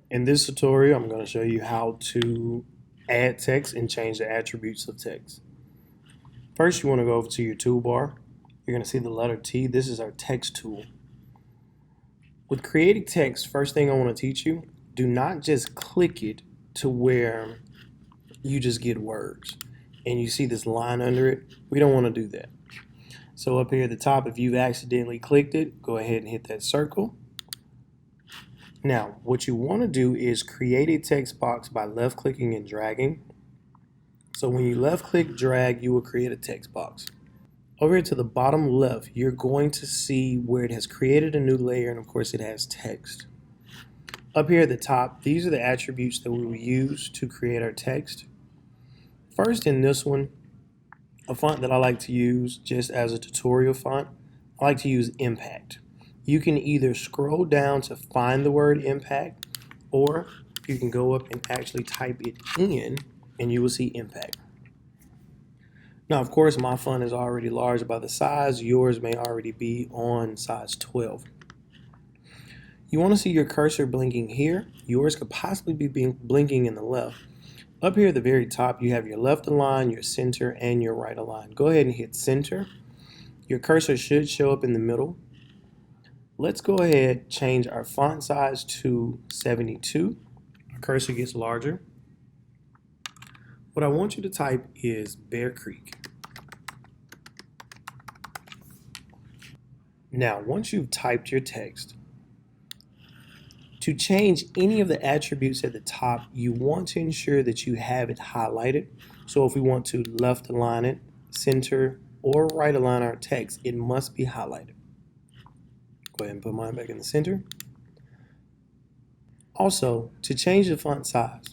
In this tutorial, I'm going to show you how to add text and change the attributes of text. First, you want to go over to your toolbar. You're going to see the letter T. This is our text tool. With creating text, first thing I want to teach you, do not just click it to where you just get words and you see this line under it. We don't want to do that. So up here at the top, if you've accidentally clicked it, go ahead and hit that circle. Now, what you want to do is create a text box by left clicking and dragging. So when you left click drag, you will create a text box. Over here to the bottom left, you're going to see where it has created a new layer, and of course it has text. Up here at the top, these are the attributes that we will use to create our text. First, in this one, a font that I like to use just as a tutorial font, I like to use Impact. You can either scroll down to find the word impact, or you can go up and actually type it in and you will see impact. Now, of course, my font is already large by the size. Yours may already be on size 12. You want to see your cursor blinking here. Yours could possibly be blinking in the left. Up here at the very top, you have your left align, your center, and your right align. Go ahead and hit center. Your cursor should show up in the middle. Let's go ahead, change our font size to 72. Our cursor gets larger. What I want you to type is Bear Creek. Now, once you've typed your text, to change any of the attributes at the top, you want to ensure that you have it highlighted. So if we want to left align it, center, or right align our text, it must be highlighted. Go ahead and put mine back in the center. Also, to change the font size,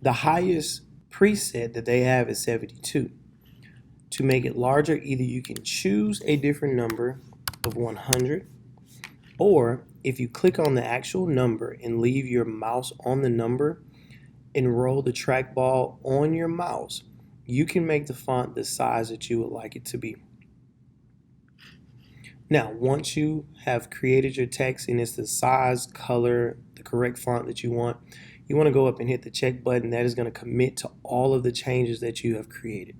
the highest preset that they have is 72. To make it larger, either you can choose a different number of 100, or if you click on the actual number and leave your mouse on the number and roll the trackball on your mouse, you can make the font the size that you would like it to be. Now, once you have created your text and it's the size, color, the correct font that you want to go up and hit the check button. That is going to commit to all of the changes that you have created.